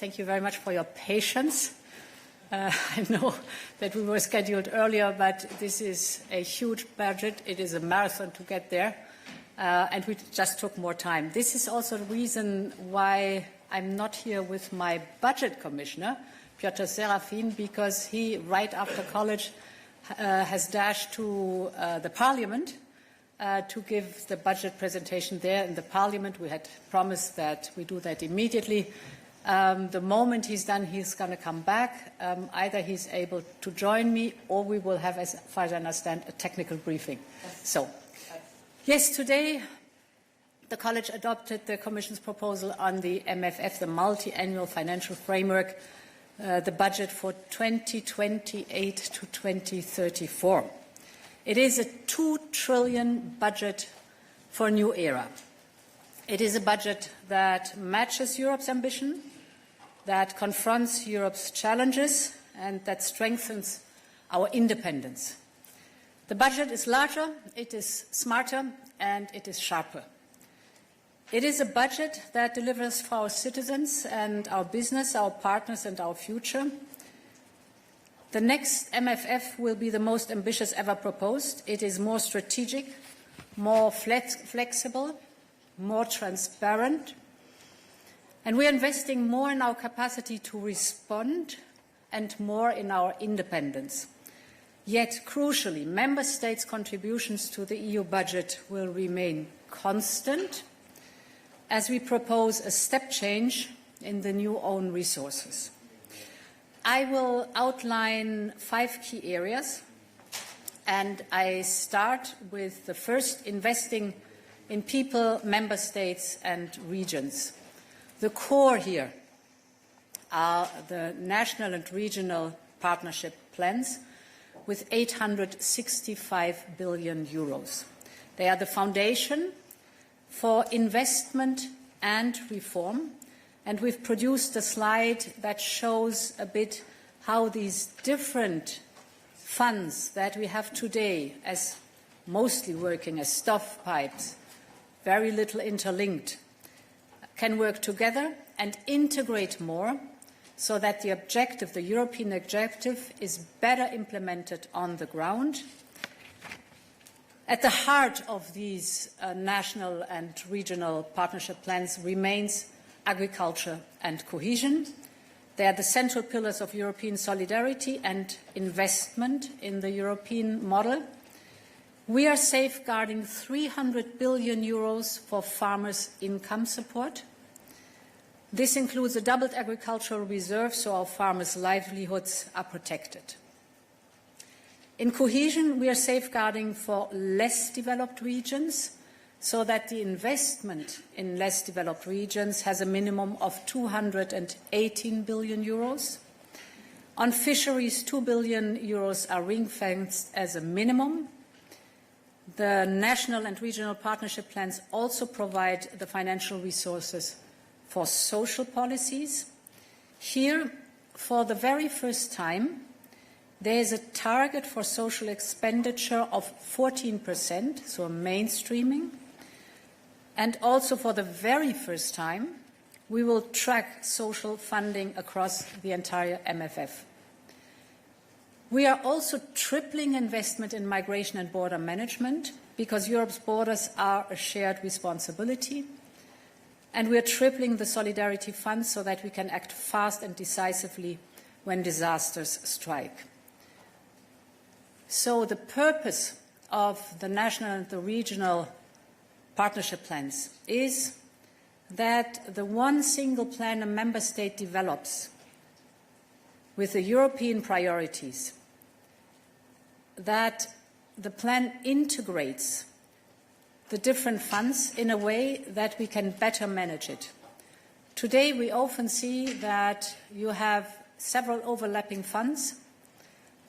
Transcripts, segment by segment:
Thank you very much for your patience. I know that we were scheduled earlier, but this is a huge budget. It is a marathon to get there, and we just took more time. This is also the reason why I'm not here with my budget commissioner, Piotr Serafin, because he, right after college, has dashed to the Parliament to give the budget presentation there in the Parliament. We had promised that we do that immediately. The moment he's done, he's going to come back. Either he's able to join me, or we will have, as far as I understand, a technical briefing. So, yes, today the College adopted the Commission's proposal on the MFF, the Multiannual Financial Framework, the budget for 2028 to 2034. It is a 2 trillion budget for a new era. It is a budget that matches Europe's ambition, that confronts Europe's challenges, and that strengthens our independence. The budget is larger, it is smarter, and it is sharper. It is a budget that delivers for our citizens and our business, our partners, and our future. The next MFF will be the most ambitious ever proposed. It is more strategic, more flexible, more transparent, and we are investing more in our capacity to respond and more in our independence. Yet, crucially, Member States' contributions to the EU budget will remain constant as we propose a step change in the new own resources. I will outline 5 key areas, and I start with the first, investing in people, Member States and regions. The core here are the national and regional partnership plans with 865 billion euros. They are the foundation for investment and reform, and we've produced a slide that shows a bit how these different funds that we have today, as mostly working as stovepipes, very little interlinked, can work together and integrate more so that the objective, the European objective, is better implemented on the ground. At the heart of these national and regional partnership plans remains agriculture and cohesion. They are the central pillars of European solidarity and investment in the European model. We are safeguarding 300 billion euros for farmers' income support. This includes a doubled agricultural reserve, so our farmers' livelihoods are protected. In cohesion, we are safeguarding for less developed regions, so that the investment in less developed regions has a minimum of 218 billion euros. On fisheries, 2 billion euros are ring-fenced as a minimum. The national and regional partnership plans also provide the financial resources for social policies. Here, for the very first time, there is a target for social expenditure of 14%, so a mainstreaming. And also for the very first time, we will track social funding across the entire MFF. We are also tripling investment in migration and border management because Europe's borders are a shared responsibility. And we are tripling the Solidarity Fund so that we can act fast and decisively when disasters strike. So the purpose of the national and the regional partnership plans is that the one single plan a member state develops with the European priorities, that the plan integrates the different funds in a way that we can better manage it. Today, we often see that you have several overlapping funds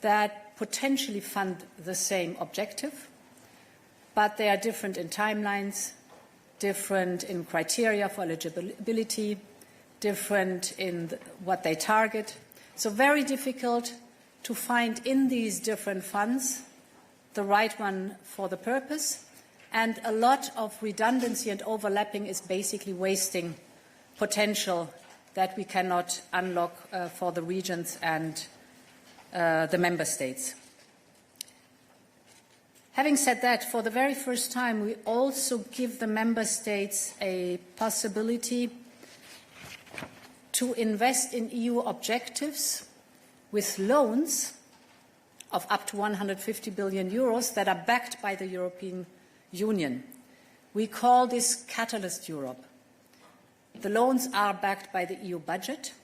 that potentially fund the same objective, but they are different in timelines, different in criteria for eligibility, different in what they target. So very difficult to find in these different funds the right one for the purpose, and a lot of redundancy and overlapping is basically wasting potential that we cannot unlock for the regions and the member states. Having said that, for the very first time, we also give the member states a possibility to invest in EU objectives with loans of up to 150 billion euros that are backed by the European Union. We call this Catalyst Europe. The loans are backed by the EU budget.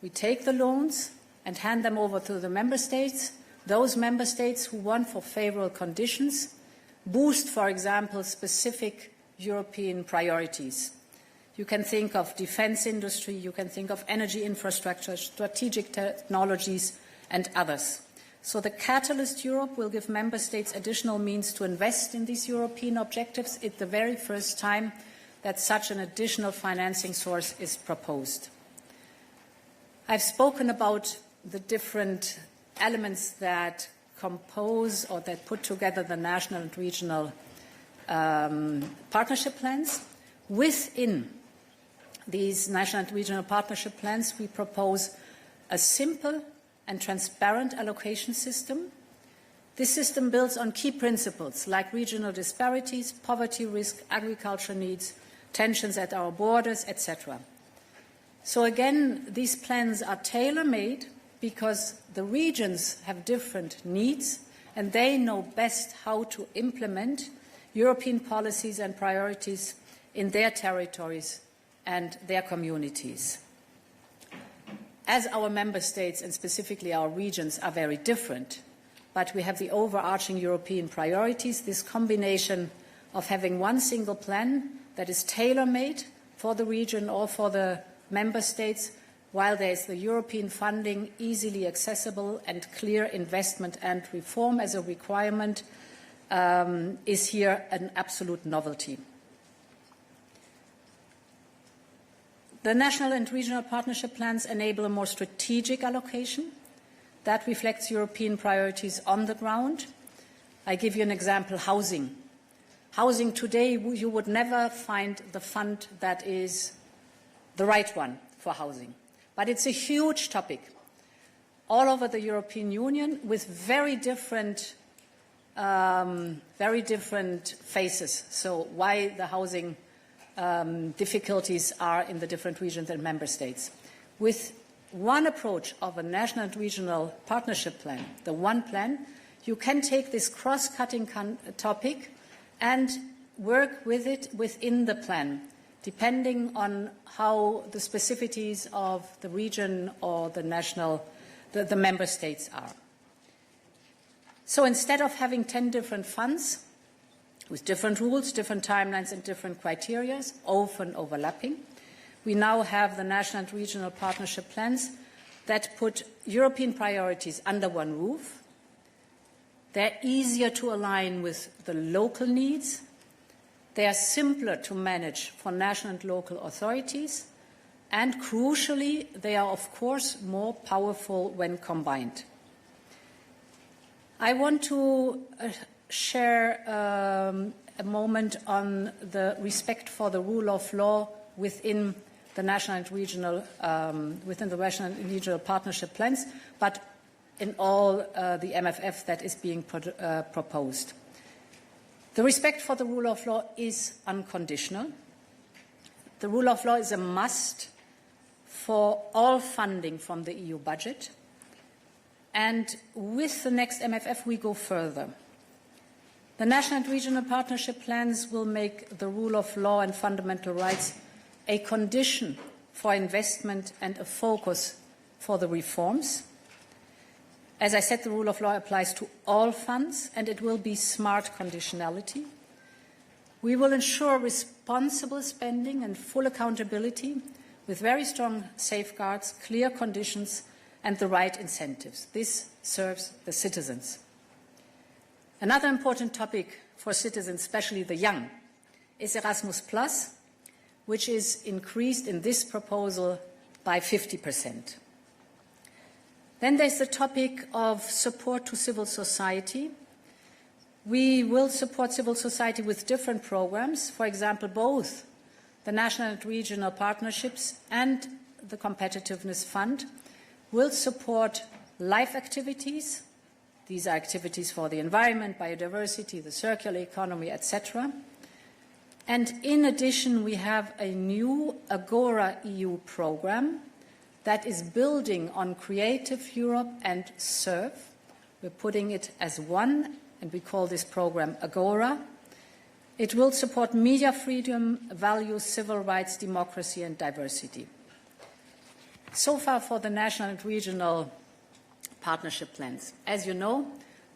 We take the loans and hand them over to the member states. Those member states who want, for favourable conditions, boost, for example, specific European priorities. You can think of defence industry, you can think of energy infrastructure, strategic technologies and others. So the Catalyst Europe will give member states additional means to invest in these European objectives. It's the very first time that such an additional financing source is proposed. I've spoken about the different elements that compose or that put together the national and regional partnership plans. Within these national and regional partnership plans, we propose a simple and transparent allocation system. This system builds on key principles like regional disparities, poverty risk, agriculture needs, tensions at our borders, etc. So again, these plans are tailor-made because the regions have different needs and they know best how to implement European policies and priorities in their territories and their communities. As our member states and specifically our regions are very different, but we have the overarching European priorities, this combination of having one single plan that is tailor-made for the region or for the member states, while there is the European funding easily accessible and clear investment and reform as a requirement, is here an absolute novelty. The national and regional partnership plans enable a more strategic allocation that reflects European priorities on the ground. I give you an example, housing. Housing today, you would never find the fund that is the right one for housing. But it's a huge topic all over the European Union with very different phases. So why the housing difficulties are in the different regions and member states. With one approach of a national and regional partnership plan, the one plan, you can take this cross-cutting topic and work with it within the plan, depending on how the specificities of the region or the member states are. So instead of having 10 different funds, with different rules, different timelines and different criteria, often overlapping, we now have the national and regional partnership plans that put European priorities under one roof. They're easier to align with the local needs. They are simpler to manage for national and local authorities. And crucially, they are, of course, more powerful when combined. I want to share a moment on the respect for the rule of law within the national and regional partnership plans, but in all the MFF that is being proposed. The respect for the rule of law is unconditional. The rule of law is a must for all funding from the EU budget. And with the next MFF, we go further. The national and regional partnership plans will make the rule of law and fundamental rights a condition for investment and a focus for the reforms. As I said, the rule of law applies to all funds, and it will be smart conditionality. We will ensure responsible spending and full accountability with very strong safeguards, clear conditions, and the right incentives. This serves the citizens. Another important topic for citizens, especially the young, is Erasmus+, which is increased in this proposal by 50%. Then there's the topic of support to civil society. We will support civil society with different programs, for example, both the national and regional partnerships and the Competitiveness Fund will support life activities. These are activities for the environment, biodiversity, the circular economy, etc. And in addition, we have a new Agora EU program that is building on Creative Europe and SERVE. We're putting it as one, and we call this program Agora. It will support media freedom, values, civil rights, democracy, and diversity. So far for the national and regional partnership plans. As you know,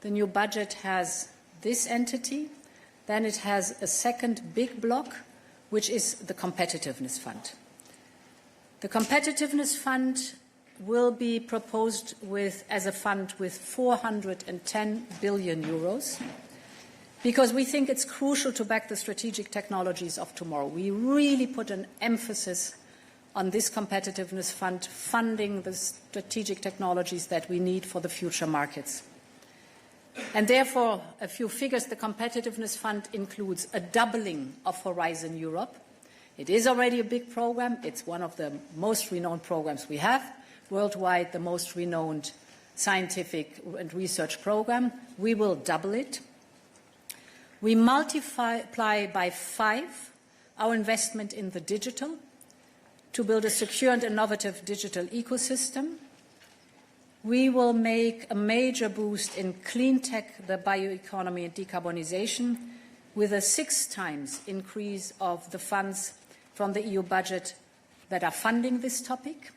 the new budget has this entity. Then it has a second big block, which is the Competitiveness Fund. The Competitiveness Fund will be proposed as a fund with 410 billion euros, because we think it's crucial to back the strategic technologies of tomorrow. We really put an emphasis on this Competitiveness Fund, funding the strategic technologies that we need for the future markets. And therefore, a few figures. The Competitiveness Fund includes a doubling of Horizon Europe. It is already a big program. It's one of the most renowned programs we have worldwide, the most renowned scientific and research program. We will double it. We multiply by 5 our investment in the digital to build a secure and innovative digital ecosystem. We will make a major boost in clean tech, the bioeconomy and decarbonization, with a 6 times increase of the funds from the EU budget that are funding this topic.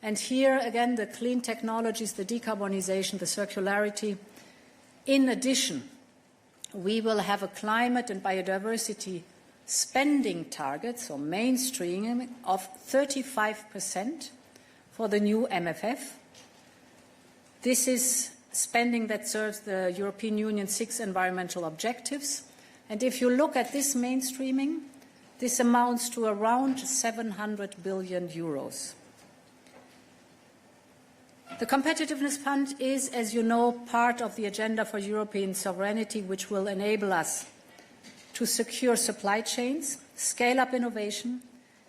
And here, again, the clean technologies, the decarbonization, the circularity. In addition, we will have a climate and biodiversity spending target, so mainstreaming, of 35% for the new MFF. This is spending that serves the European Union's 6 environmental objectives. And if you look at this mainstreaming, this amounts to around 700 billion euros. The Competitiveness Fund is, as you know, part of the agenda for European sovereignty, which will enable us to secure supply chains, scale up innovation,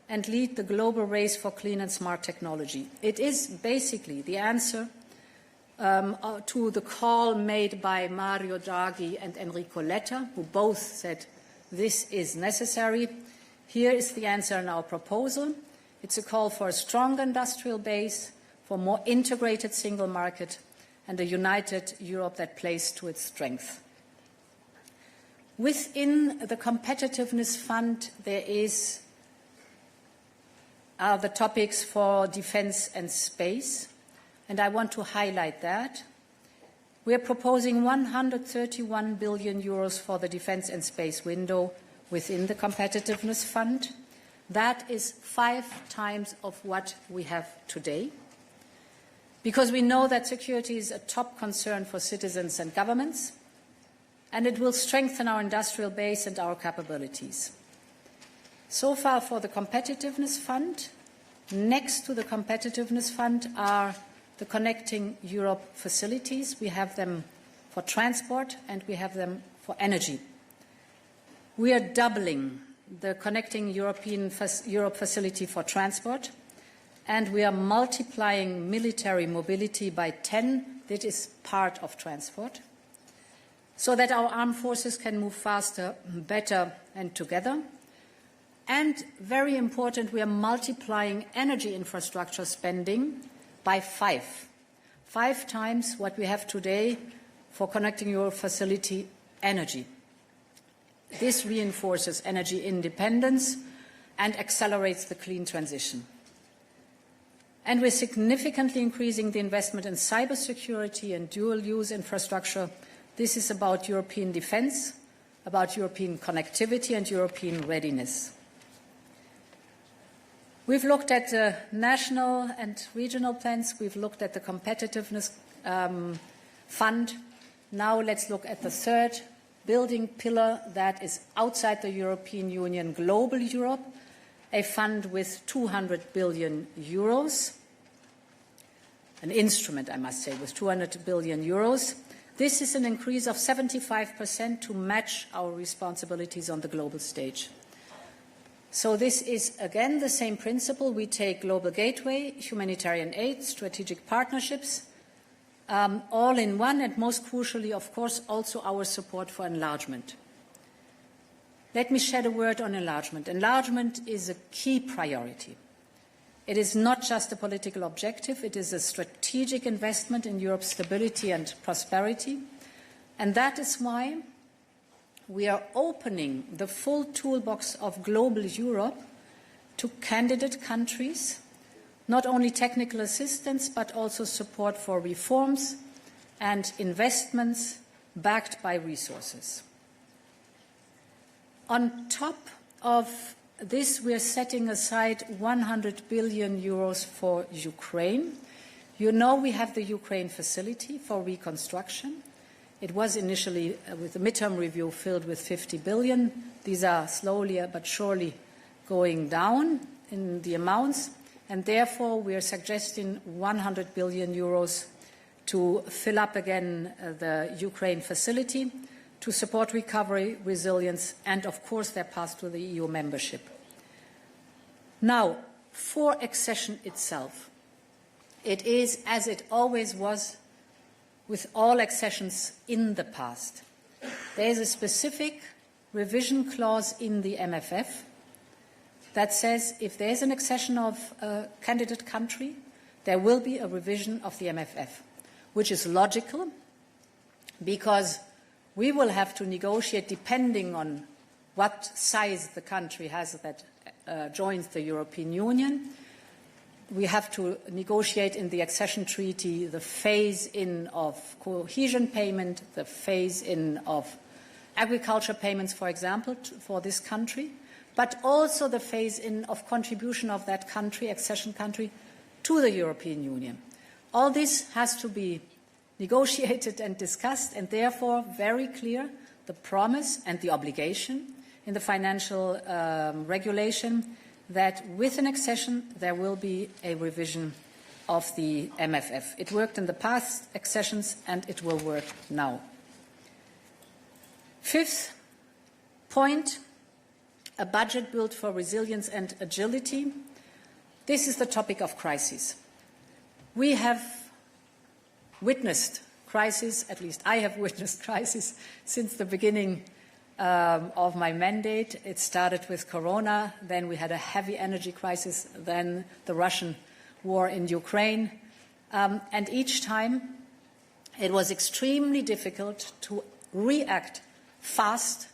and lead the global race for clean and smart technology. It is basically the answer to the call made by Mario Draghi and Enrico Letta, who both said this is necessary. Here is the answer in our proposal. It's a call for a strong industrial base, for a more integrated single market, and a united Europe that plays to its strength. Within the Competitiveness Fund, there are the topics for defence and space, and I want to highlight that. We are proposing 131 billion euros for the defence and space window within the Competitiveness Fund. That is 5 times of what we have today, because we know that security is a top concern for citizens and governments, and it will strengthen our industrial base and our capabilities. So far for the Competitiveness Fund. Next to the Competitiveness Fund are the Connecting Europe facilities. We have them for transport and we have them for energy. We are doubling the Connecting Europe facility for transport, and we are multiplying military mobility by 10. That is part of transport, so that our armed forces can move faster, better, and together. And very important, we are multiplying energy infrastructure spending by 5 times what we have today for Connecting Europe facility energy. This reinforces energy independence and accelerates the clean transition. And we're significantly increasing the investment in cybersecurity and dual-use infrastructure. This is about European defence, about European connectivity and European readiness. We've looked at the national and regional plans. We've looked at the Competitiveness Fund. Now let's look at the third building pillar that is outside the European Union, Global Europe, a fund with 200 billion euros, an instrument, I must say, with 200 billion euros. This is an increase of 75% to match our responsibilities on the global stage. So this is, again, the same principle. We take global gateway, humanitarian aid, strategic partnerships, all in one, and most crucially, of course, also our support for enlargement. Let me shed a word on enlargement. Enlargement is a key priority. It is not just a political objective, it is a strategic investment in Europe's stability and prosperity. And that is why we are opening the full toolbox of global Europe to candidate countries, not only technical assistance, but also support for reforms and investments backed by resources. On top of this, we are setting aside 100 billion euros for Ukraine. You know we have the Ukraine facility for reconstruction. It was initially, with the midterm review, filled with 50 billion. These are slowly but surely going down in the amounts, and therefore we are suggesting 100 billion euros to fill up again the Ukraine facility to support recovery, resilience, and, of course, their path to the EU membership. Now, for accession itself, it is, as it always was with all accessions in the past, there is a specific revision clause in the MFF that says if there is an accession of a candidate country, there will be a revision of the MFF, which is logical because we will have to negotiate depending on what size the country has that joins the European Union. We have to negotiate in the accession treaty the phase-in of cohesion payment, the phase-in of agriculture payments, for example, for this country, but also the phase-in of contribution of that country, accession country, to the European Union. All this has to be negotiated and discussed, and therefore very clear the promise and the obligation in the financial regulation that with an accession there will be a revision of the MFF. It worked in the past accessions and it will work now. Fifth point, a budget built for resilience and agility. This is the topic of crisis. We have witnessed crisis, at least I have witnessed crisis since the beginning of my mandate. It started with Corona, then we had a heavy energy crisis, then the Russian war in Ukraine. And each time it was extremely difficult to react fast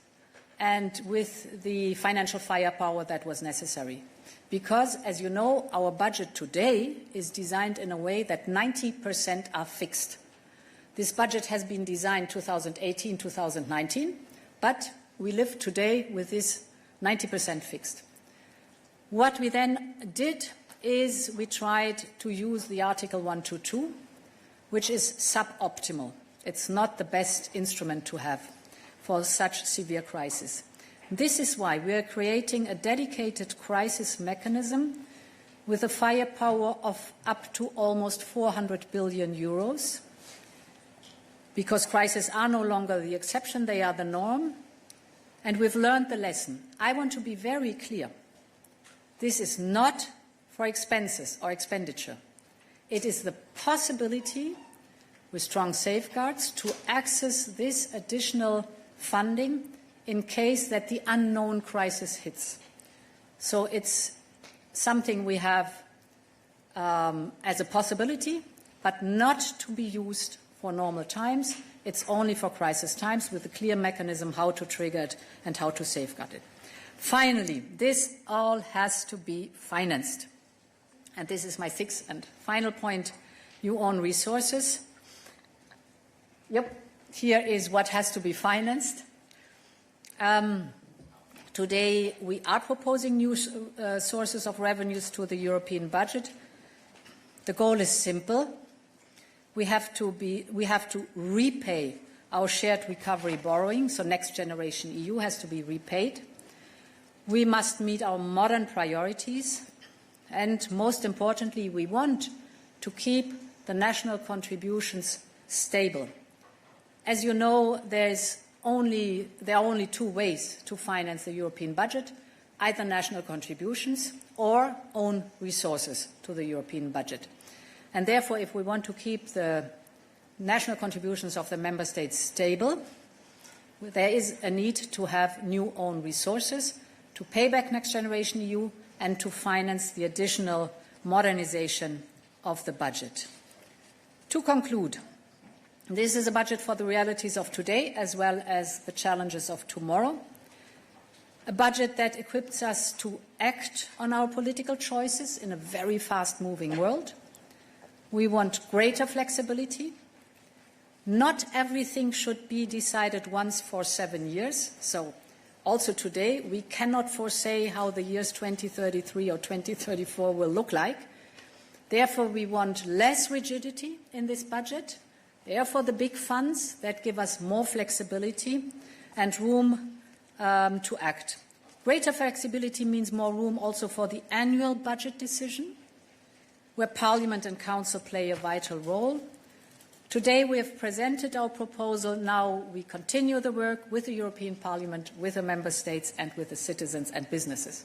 and with the financial firepower that was necessary. Because, as you know, our budget today is designed in a way that 90% are fixed. This budget has been designed 2018-2019, but we live today with this 90% fixed. What we then did is we tried to use the Article 122, which is suboptimal. It's not the best instrument to have for such severe crisis. This is why we are creating a dedicated crisis mechanism with a firepower of up to almost 400 billion euros, because crises are no longer the exception, they are the norm, and we've learned the lesson. I want to be very clear. This is not for expenses or expenditure. It is the possibility, with strong safeguards, to access this additional funding in case that the unknown crisis hits. So it's something we have as a possibility, but not to be used for normal times. It's only for crisis times with a clear mechanism how to trigger it and how to safeguard it. Finally, this all has to be financed. And this is my sixth and final point, new own resources. Yep, here is what has to be financed. Today we are proposing new sources of revenues to the European budget. The goal is simple. We have to repay our shared recovery borrowing, so Next Generation EU has to be repaid. We must meet our modern priorities, and most importantly, we want to keep the national contributions stable. As you know, there are only two ways to finance the European budget. either national contributions or own resources to the European budget. And therefore, if we want to keep the national contributions of the member states stable, there is a need to have new own resources to pay back Next Generation EU and to finance the additional modernization of the budget. To conclude, this is a budget for the realities of today as well as the challenges of tomorrow. A budget that equips us to act on our political choices in a very fast-moving world. We want greater flexibility. Not everything should be decided once for 7 years. So also today, we cannot foresee how the years 2033 or 2034 will look like. Therefore, we want less rigidity in this budget. Therefore, the big funds that give us more flexibility and room to act. Greater flexibility means more room also for the annual budget decision, where Parliament and Council play a vital role. Today we have presented our proposal. Now we continue the work with the European Parliament, with the Member States and with the citizens and businesses.